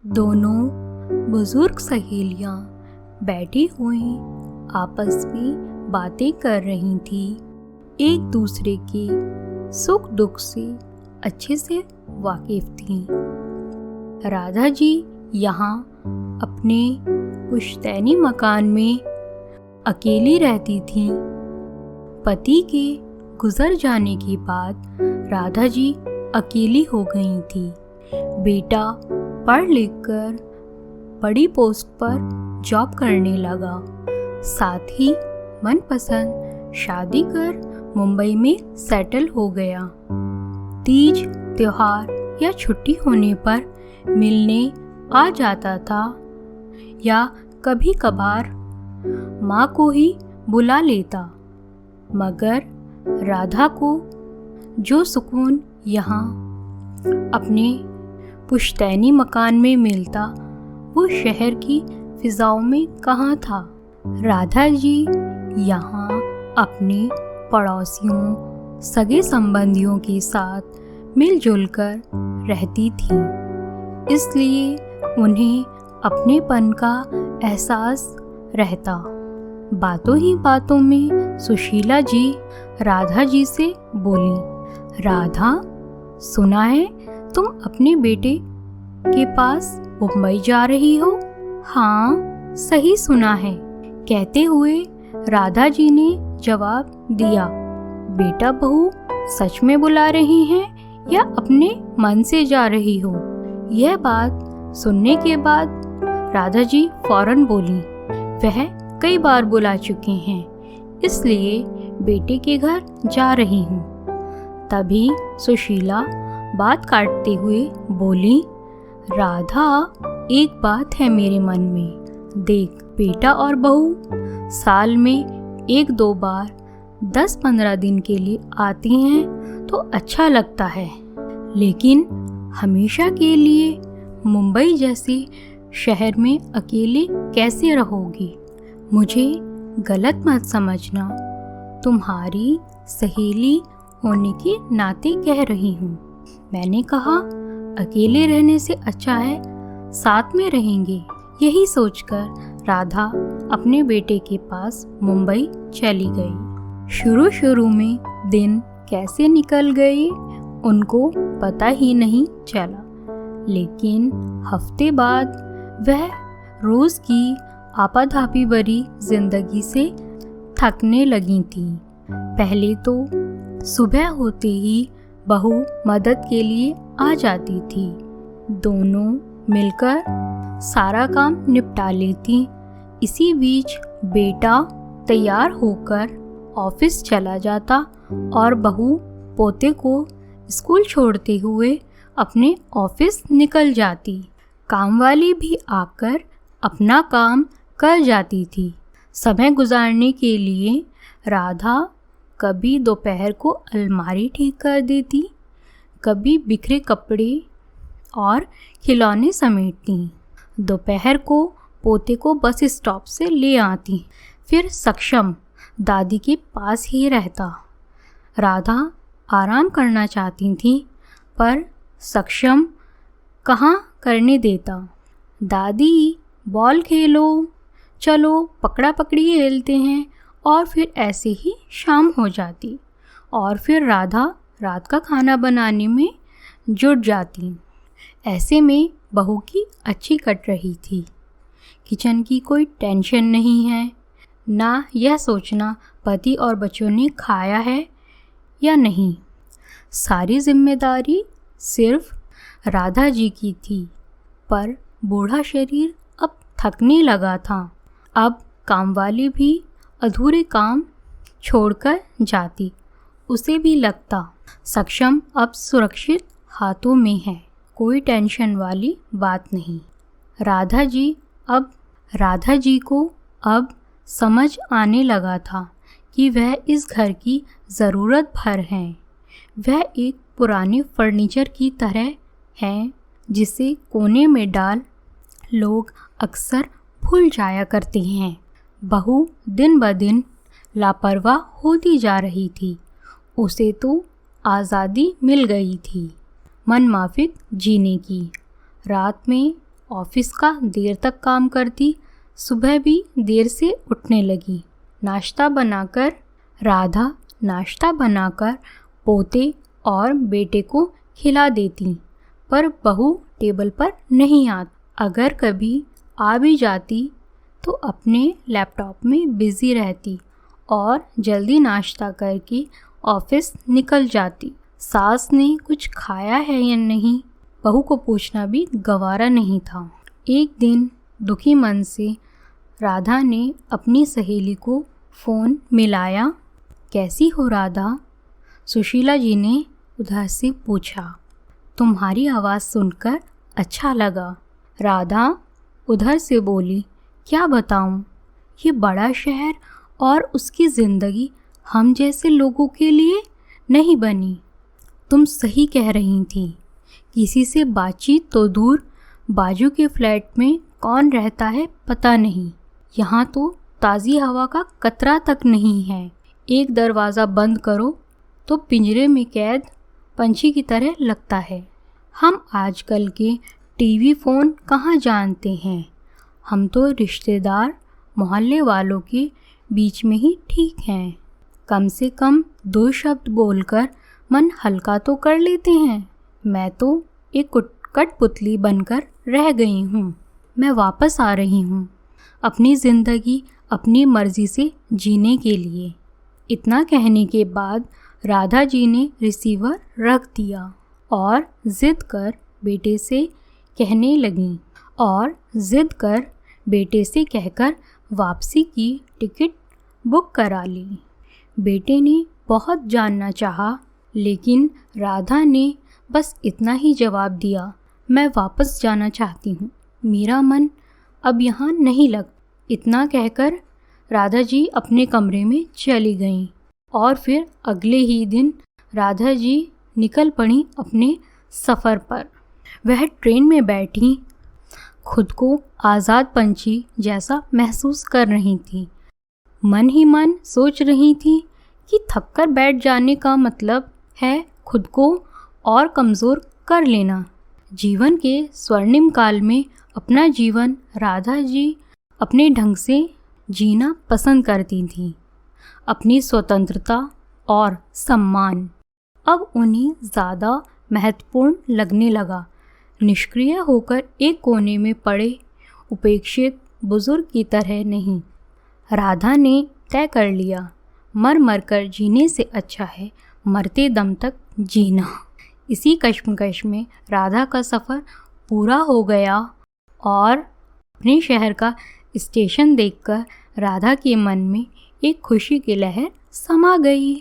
दोनों बुजुर्ग सहेलियां बैठी हुई आपस में बातें कर रही थी। एक दूसरे के सुख दुख से अच्छे से वाकिफ थीं। राधा जी यहाँ अपने पुश्तैनी मकान में अकेली रहती थीं। पति के गुजर जाने के बाद राधा जी अकेली हो गई थी। बेटा पढ़ लिख कर बड़ी पोस्ट पर जॉब करने लगा, साथ ही मनपसंद शादी कर मुंबई में सेटल हो गया। तीज त्योहार या छुट्टी होने पर मिलने आ जाता था या कभी कभार माँ को ही बुला लेता। मगर राधा को जो सुकून यहाँ अपने पुश्तैनी मकान में मिलता वो शहर की फिजाओं में कहाँ था। राधा जी यहाँ अपने पड़ोसियों सगे संबंधियों के साथ मिलजुल कर रहती थी, इसलिए उन्हें अपनेपन का एहसास रहता। बातों ही बातों में सुशीला जी राधा जी से बोली, राधा सुना है तुम अपने बेटे के पास मुंबई जा रही हो? हाँ सही सुना है, कहते हुए राधा जी ने जवाब दिया। बेटा बहू सच में बुला रही हैं या अपने मन से जा रही हो? यह बात सुनने के बाद राधा जी फौरन बोली, वह कई बार बुला चुके हैं, इसलिए बेटे के घर जा रही हूँ। तभी सुशीला बात काटते हुए बोली, राधा एक बात है मेरे मन में, देख बेटा और बहू साल में 1-2 बार 10-15 दिन के लिए आती हैं तो अच्छा लगता है, लेकिन हमेशा के लिए मुंबई जैसे शहर में अकेले कैसे रहोगी? मुझे गलत मत समझना, तुम्हारी सहेली होने के नाते कह रही हूँ। मैंने कहा अकेले रहने से अच्छा है साथ में रहेंगे। यही सोचकर राधा अपने बेटे के पास मुंबई चली गई। शुरू में दिन कैसे निकल गए उनको पता ही नहीं चला, लेकिन हफ्ते बाद वह रोज की आपाधापी भरी जिंदगी से थकने लगी थी। पहले तो सुबह होते ही बहू मदद के लिए आ जाती थी। दोनों मिलकर सारा काम निपटा लेती। इसी बीच बेटा तैयार होकर ऑफिस चला जाता और बहू पोते को स्कूल छोड़ते हुए अपने ऑफिस निकल जाती। कामवाली भी आकर अपना काम कर जाती थी। समय गुजारने के लिए राधा कभी दोपहर को अलमारी ठीक कर देती, कभी बिखरे कपड़े और खिलौने समेटती। दोपहर को पोते को बस स्टॉप से ले आती, फिर सक्षम दादी के पास ही रहता। राधा आराम करना चाहती थी, पर सक्षम कहाँ करने देता। दादी बॉल खेलो, चलो पकड़ा पकड़ी खेलते हैं, और फिर ऐसे ही शाम हो जाती और फिर राधा रात का खाना बनाने में जुट जाती। ऐसे में बहू की अच्छी कट रही थी। किचन की कोई टेंशन नहीं है, ना यह सोचना पति और बच्चों ने खाया है या नहीं। सारी जिम्मेदारी सिर्फ राधा जी की थी, पर बूढ़ा शरीर अब थकने लगा था। अब कामवाली भी अधूरे काम छोड़कर जाती। उसे भी लगता सक्षम अब सुरक्षित हाथों में है, कोई टेंशन वाली बात नहीं। राधा जी को अब समझ आने लगा था कि वह इस घर की ज़रूरत भर हैं। वह एक पुराने फर्नीचर की तरह हैं जिसे कोने में डाल लोग अक्सर भूल जाया करते हैं। बहू दिन ब दिन लापरवाह होती जा रही थी। उसे तो आज़ादी मिल गई थी मनमाफिक जीने की। रात में ऑफिस का देर तक काम करती, सुबह भी देर से उठने लगी। राधा नाश्ता बनाकर पोते और बेटे को खिला देती, पर बहू टेबल पर नहीं आती। अगर कभी आ भी जाती तो अपने लैपटॉप में बिज़ी रहती और जल्दी नाश्ता करके ऑफिस निकल जाती। सास ने कुछ खाया है या नहीं, बहू को पूछना भी गवारा नहीं था। एक दिन दुखी मन से राधा ने अपनी सहेली को फ़ोन मिलाया। कैसी हो राधा? सुशीला जी ने उधर से पूछा। तुम्हारी आवाज़ सुनकर अच्छा लगा, राधा उधर से बोली। क्या बताऊं, ये बड़ा शहर और उसकी ज़िंदगी हम जैसे लोगों के लिए नहीं बनी। तुम सही कह रही थी, किसी से बातचीत तो दूर, बाजू के फ्लैट में कौन रहता है पता नहीं। यहाँ तो ताज़ी हवा का कतरा तक नहीं है। एक दरवाज़ा बंद करो तो पिंजरे में कैद पंछी की तरह लगता है। हम आजकल के टीवी फ़ोन कहाँ जानते हैं, हम तो रिश्तेदार मोहल्ले वालों के बीच में ही ठीक हैं। कम से कम 2 शब्द बोलकर मन हल्का तो कर लेते हैं। मैं तो एक कठपुतली बनकर रह गई हूँ। मैं वापस आ रही हूँ अपनी ज़िंदगी अपनी मर्ज़ी से जीने के लिए। इतना कहने के बाद राधा जी ने रिसीवर रख दिया और ज़िद कर बेटे से कहकर वापसी की टिकट बुक करा ली। बेटे ने बहुत जानना चाहा, लेकिन राधा ने बस इतना ही जवाब दिया, मैं वापस जाना चाहती हूँ, मेरा मन अब यहाँ नहीं लग। इतना कहकर राधा जी अपने कमरे में चली गईं और फिर अगले ही दिन राधा जी निकल पड़ी अपने सफ़र पर। वह ट्रेन में बैठी खुद को आज़ाद पंछी जैसा महसूस कर रही थी। मन ही मन सोच रही थी कि थककर बैठ जाने का मतलब है खुद को और कमज़ोर कर लेना। जीवन के स्वर्णिम काल में अपना जीवन राधा जी अपने ढंग से जीना पसंद करती थी। अपनी स्वतंत्रता और सम्मान अब उन्हें ज़्यादा महत्वपूर्ण लगने लगा। निष्क्रिय होकर एक कोने में पड़े उपेक्षित बुजुर्ग की तरह नहीं। राधा ने तय कर लिया, मर मर कर जीने से अच्छा है मरते दम तक जीना। इसी कश्मकश में राधा का सफ़र पूरा हो गया और अपने शहर का स्टेशन देखकर राधा के मन में एक खुशी की लहर समा गई।